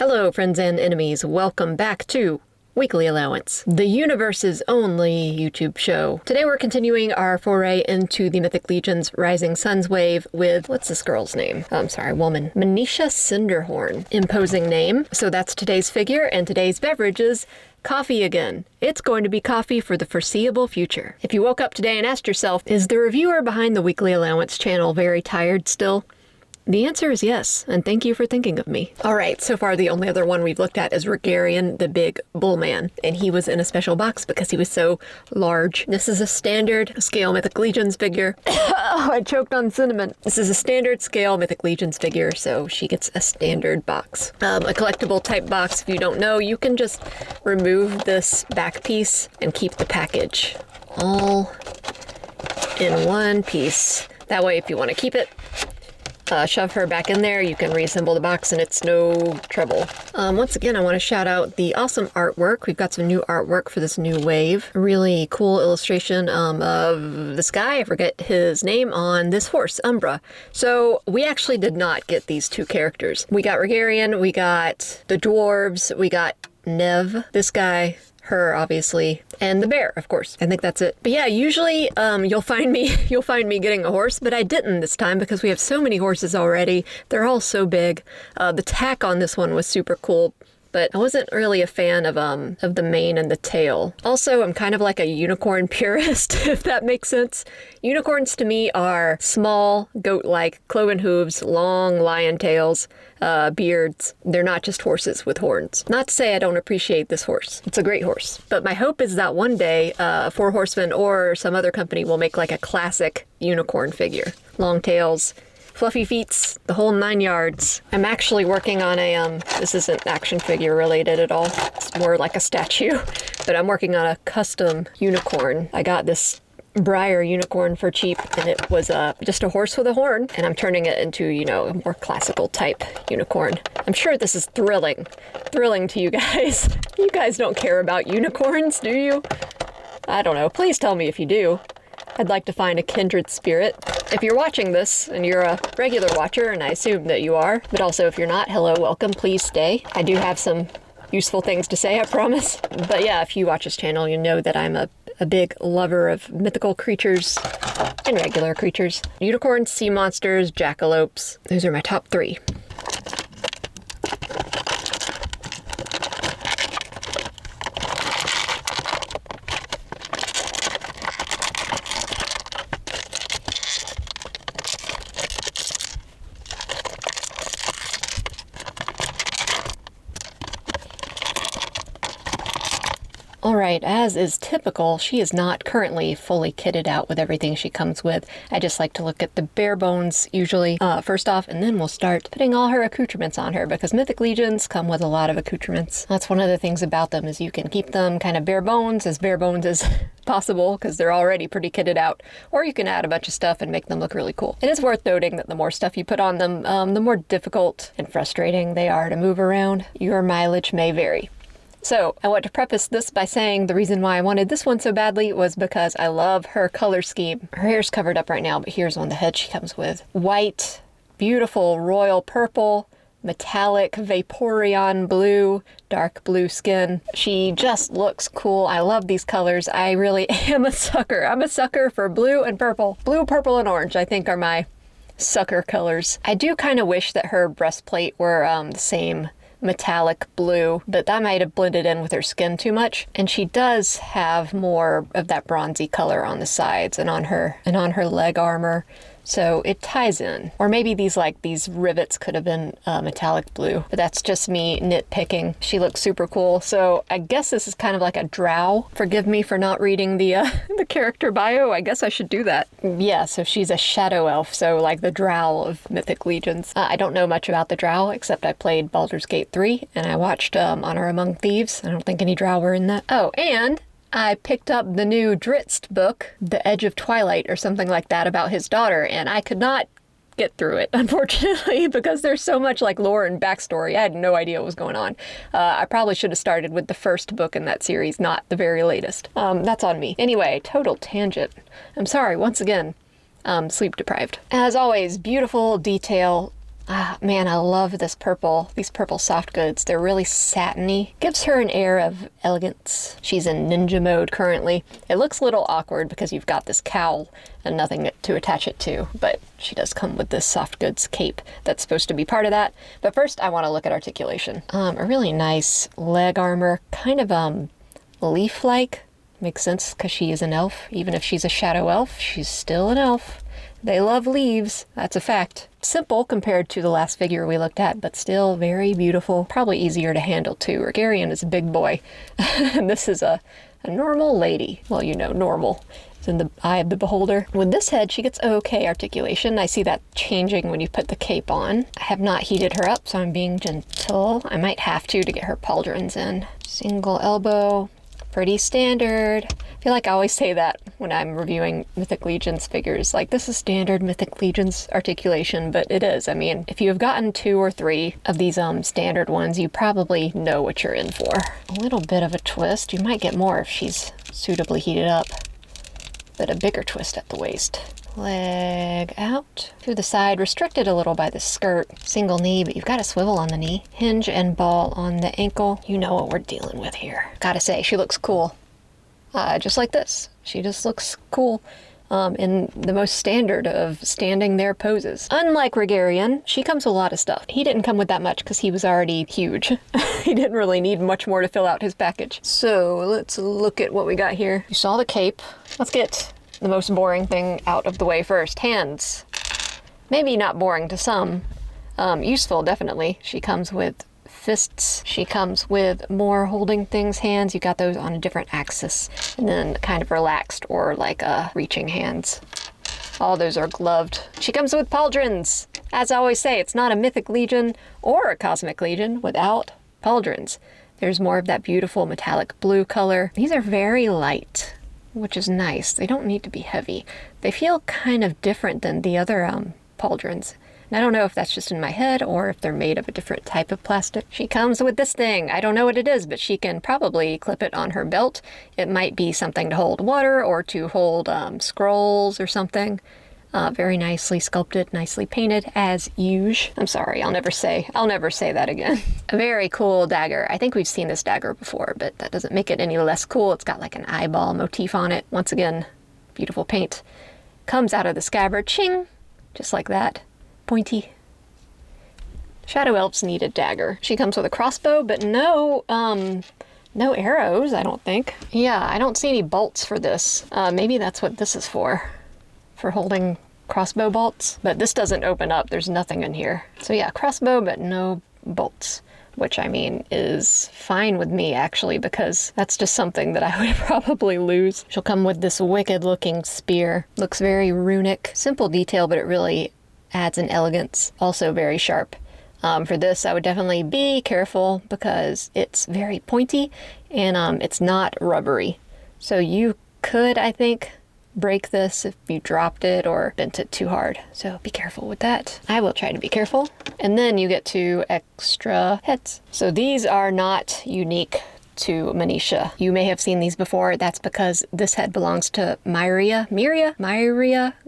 Hello, friends and enemies. Welcome back to Weekly Allowance, the universe's only YouTube show. Today we're continuing our foray into the Mythic Legion's Rising Suns wave with, what's this girl's name? Oh, I'm sorry, woman. Manisha Cinderhorn. Imposing name. So that's today's figure, and today's beverage is coffee again. It's going to be coffee for the foreseeable future. If you woke up today and asked yourself, is the reviewer behind the Weekly Allowance channel very tired still? The answer is yes, and thank you for thinking of me. All right, so far the only other one we've looked at is Regarian, the big bull man, and he was in a special box because he was so large. This is a standard scale Mythic Legions figure. Oh, I choked on cinnamon. This is a standard scale Mythic Legions figure, so she gets a standard box. A collectible type box, if you don't know, you can just remove this back piece and keep the package all in one piece. That way, if you want to keep it, shove her back in there, you can reassemble the box and it's no trouble. Once again, I want to shout out the awesome artwork. We've got some new artwork for this new wave. A really cool illustration of this guy, I forget his name, on this horse, Umbra. So we actually did not get these two characters. We got Regarian, we got the dwarves, we got Nev, this guy, her obviously, and the bear, of course. I think that's it. But yeah, usually you'll find me getting a horse, but I didn't this time because we have so many horses already. They're all so big. The tack on this one was super cool, but I wasn't really a fan of the mane and the tail. Also, I'm kind of like a unicorn purist, if that makes sense. Unicorns to me are small, goat-like, cloven hooves, long lion tails, beards. They're not just horses with horns. Not to say I don't appreciate this horse. It's a great horse. But my hope is that one day, Four Horsemen or some other company will make like a classic unicorn figure. Long tails, fluffy feet, the whole 9 yards. I'm actually working on a, this isn't action figure related at all. It's more like a statue, but I'm working on a custom unicorn. I got this Briar unicorn for cheap, and it was just a horse with a horn, and I'm turning it into, you know, a more classical type unicorn. I'm sure this is thrilling to you guys. You guys don't care about unicorns, do you? I don't know. Please tell me if you do. I'd like to find a kindred spirit. If you're watching this and you're a regular watcher, and I assume that you are, but also if you're not, hello, welcome, please stay. I do have some useful things to say, I promise. But yeah, if you watch this channel, you know that I'm a big lover of mythical creatures and regular creatures. Unicorns, sea monsters, jackalopes. Those are my top 3. Alright, as is typical, she is not currently fully kitted out with everything she comes with. I just like to look at the bare bones usually first off, and then we'll start putting all her accoutrements on her, because Mythic Legions come with a lot of accoutrements. That's one of the things about them, is you can keep them kind of bare bones as possible, because they're already pretty kitted out, or you can add a bunch of stuff and make them look really cool. It is worth noting that the more stuff you put on them, the more difficult and frustrating they are to move around. Your mileage may vary. So, I want to preface this by saying the reason why I wanted this one so badly was because I love her color scheme. Her hair's covered up right now, but here's on the head she comes with. White, beautiful royal purple, metallic Vaporeon blue, dark blue skin. She just looks cool. I love these colors. I really am a sucker. I'm a sucker for blue and purple. Blue, purple, and orange, I think, are my sucker colors. I do kind of wish that her breastplate were the same metallic blue, but that might have blended in with her skin too much. And she does have more of that bronzy color on the sides and on her leg armor. So it ties in. Or maybe these rivets could have been metallic blue, but that's just me nitpicking. She looks super cool. So I guess this is kind of like a drow. Forgive me for not reading the the character bio. I guess I should do that. Yeah, so she's a shadow elf, so like the drow of Mythic Legions. I don't know much about the drow, except I played Baldur's Gate 3, and I watched Honor Among Thieves. I don't think any drow were in that. Oh, and I picked up the new Drizzt book, The Edge of Twilight, or something like that, about his daughter, and I could not get through it, unfortunately, because there's so much like lore and backstory. I had no idea what was going on. I probably should have started with the first book in that series, not the very latest. That's on me. Anyway, total tangent. I'm sorry, once again, sleep deprived. As always, beautiful detail Ah, man, I love this purple, these purple soft goods. They're really satiny. Gives her an air of elegance. She's in ninja mode currently. It looks a little awkward because you've got this cowl and nothing to attach it to, but she does come with this soft goods cape that's supposed to be part of that. But first I want to look at articulation. A really nice leg armor, kind of leaf-like. Makes sense because she is an elf. Even if she's a shadow elf, she's still an elf. They love leaves, that's a fact. Simple compared to the last figure we looked at, but still very beautiful. Probably easier to handle too. Rigarian is a big boy, and this is a normal lady. Well, you know, normal. It's in the eye of the beholder. With this head, she gets okay articulation. I see that changing when you put the cape on. I have not heated her up, so I'm being gentle. I might have to get her pauldrons in. Single elbow. Pretty standard. I feel like I always say that when I'm reviewing Mythic Legions figures. Like, this is standard Mythic Legions articulation, but it is. I mean, if you have gotten 2 or 3 of these standard ones, you probably know what you're in for. A little bit of a twist. You might get more if she's suitably heated up, but a bigger twist at the waist. Leg out to the side, restricted a little by the skirt. Single knee, but you've got a swivel on the knee. Hinge and ball on the ankle. You know what we're dealing with here. Gotta say, she looks cool. Just like this. She just looks cool in the most standard of standing there poses. Unlike Rigarian, she comes with a lot of stuff. He didn't come with that much because he was already huge. He didn't really need much more to fill out his package. So let's look at what we got here. You saw the cape. Let's get the most boring thing out of the way first. Hands. Maybe not boring to some. Useful, definitely. She comes with fists. She comes with more holding things hands. You got those on a different axis. And then kind of relaxed or like reaching hands. All those are gloved. She comes with pauldrons. As I always say, it's not a Mythic Legion or a Cosmic Legion without pauldrons. There's more of that beautiful metallic blue color. These are very light, which is nice. They don't need to be heavy. They feel kind of different than the other pauldrons. And I don't know if that's just in my head or if they're made of a different type of plastic. She comes with this thing. I don't know what it is, but she can probably clip it on her belt. It might be something to hold water or to hold scrolls or something. Very nicely sculpted, nicely painted as usual. I'm sorry, I'll never say that again. A very cool dagger. I think we've seen this dagger before, but that doesn't make it any less cool. It's got like an eyeball motif on it. Once again, beautiful paint. Comes out of the scabbard, ching, just like that. Pointy. Shadow elves need a dagger. She comes with a crossbow, but no arrows, I don't think. Yeah, I don't see any bolts for this. Maybe that's what this is for holding crossbow bolts. But this doesn't open up. There's nothing in here. So yeah, crossbow, but no bolts. Which, I mean, is fine with me, actually, because that's just something that I would probably lose. She'll come with this wicked-looking spear. Looks very runic. Simple detail, but it really adds an elegance. Also very sharp. For this, I would definitely be careful because it's very pointy and it's not rubbery. So you could, I think, break this if you dropped it or bent it too hard. So be careful with that. I will try to be careful. And then you get 2 extra heads. So these are not unique to Manisha. You may have seen these before. That's because this head belongs to Myria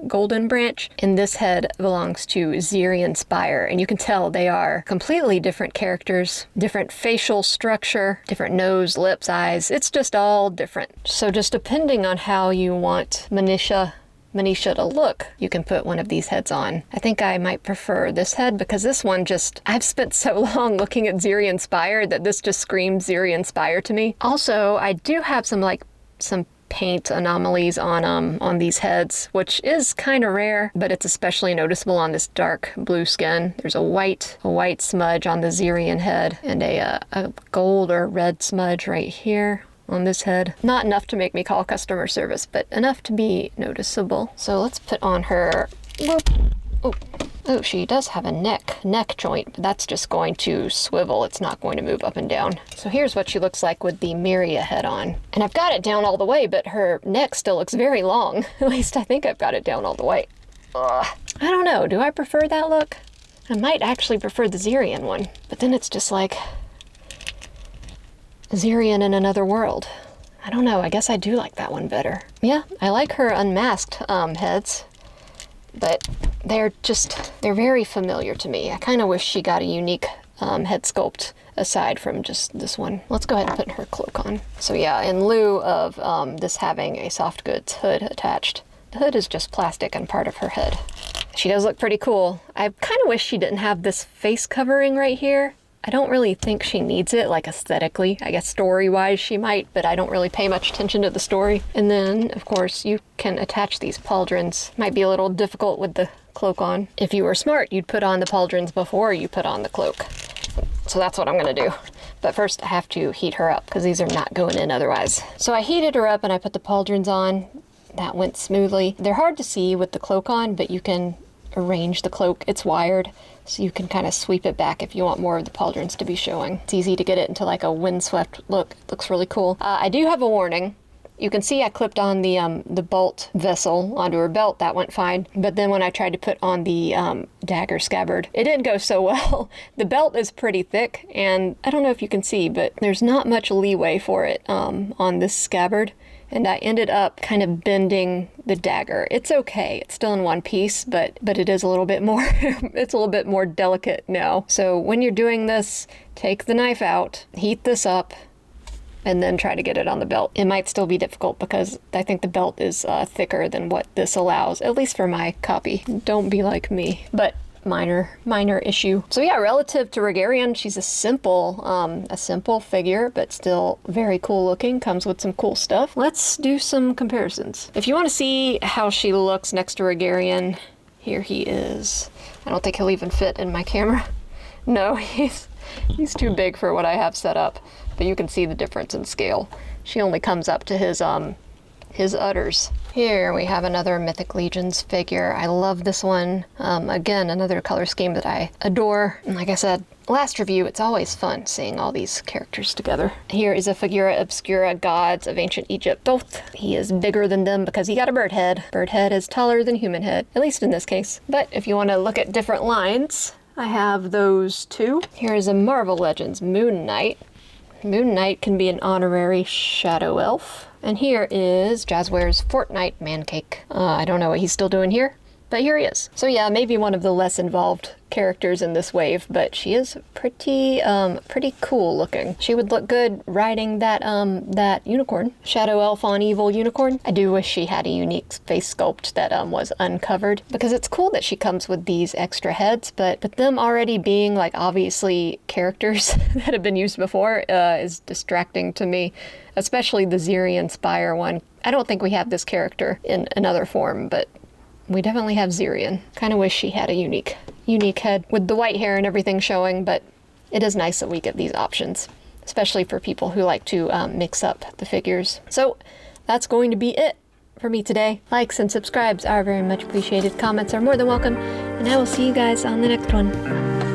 Golden Branch, and this head belongs to Xerian Spire. And you can tell they are completely different characters, different facial structure, different nose, lips, eyes. It's just all different. So just depending on how you want Manisha to look, you can put one of these heads on. I think I might prefer this head because this one I've spent so long looking at Xerian Spire that this just screams Xerian Spire to me. Also, I do have some paint anomalies on these heads, which is kind of rare, but it's especially noticeable on this dark blue skin. There's a white smudge on the Xerian head and a gold or red smudge right here on this head. Not enough to make me call customer service, but enough to be noticeable. So let's put on her, whoop. Oh, she does have a neck joint, but that's just going to swivel. It's not going to move up and down. So here's what she looks like with the Myria head on. And I've got it down all the way, but her neck still looks very long. At least I think I've got it down all the way. Ugh. I don't know, do I prefer that look? I might actually prefer the Xerian one, but then it's just like Xerian in another world. I don't know, I guess I do like that one better. Yeah, I like her unmasked heads, but they're very familiar to me. I kind of wish she got a unique head sculpt aside from just this one. Let's go ahead and put her cloak on. So yeah, in lieu of this having a soft goods hood attached, the hood is just plastic and part of her head. She does look pretty cool. I kind of wish she didn't have this face covering right here. I don't really think she needs it, like aesthetically. I guess story-wise she might, but I don't really pay much attention to the story. And then, of course, you can attach these pauldrons. Might be a little difficult with the cloak on. If you were smart, you'd put on the pauldrons before you put on the cloak. So that's what I'm gonna do. But first I have to heat her up because these are not going in otherwise. So I heated her up and I put the pauldrons on. That went smoothly. They're hard to see with the cloak on, but you can arrange the cloak. It's wired, so you can kind of sweep it back if you want more of the pauldrons to be showing. It's easy to get it into like a windswept look. It looks really cool. I do have a warning. You can see I clipped on the bolt vessel onto her belt. That went fine. But then when I tried to put on the dagger scabbard, it didn't go so well. The belt is pretty thick, and I don't know if you can see, but there's not much leeway for it on this scabbard. And I ended up kind of bending the dagger. It's okay, it's still in one piece, but it is a little bit more, it's a little bit more delicate now. So when you're doing this, take the knife out, heat this up, and then try to get it on the belt. It might still be difficult because I think the belt is thicker than what this allows, at least for my copy. Don't be like me, but minor issue. So yeah, relative to Regarian, she's a simple figure, but still very cool looking, comes with some cool stuff. Let's do some comparisons. If you want to see how she looks next to Regarian, here he is. I don't think he'll even fit in my camera. No, he's too big for what I have set up, but you can see the difference in scale. She only comes up to his udders. Here we have another Mythic Legions figure. I love this one. Again, another color scheme that I adore. And like I said, last review, it's always fun seeing all these characters together. Here is a Figura Obscura Gods of Ancient Egypt. Both, he is bigger than them because he got a bird head. Bird head is taller than human head, at least in this case. But if you want to look at different lines, I have those two. Here is a Marvel Legends Moon Knight. Moon Knight can be an honorary shadow elf. And here is Jazzware's Fortnite Mancake. I don't know what he's still doing here, but here he is. So yeah, maybe one of the less involved characters in this wave, but she is pretty cool looking. She would look good riding that unicorn. Shadow elf on evil unicorn. I do wish she had a unique face sculpt that was uncovered, because it's cool that she comes with these extra heads, but them already being like obviously characters that have been used before is distracting to me, especially the Zirian Spire one. I don't think we have this character in another form, but we definitely have Zirian. Kind of wish she had a unique head with the white hair and everything showing, but it is nice that we get these options, especially for people who like to mix up the figures. So that's going to be it for me today. Likes and subscribes are very much appreciated. Comments are more than welcome, and I will see you guys on the next one.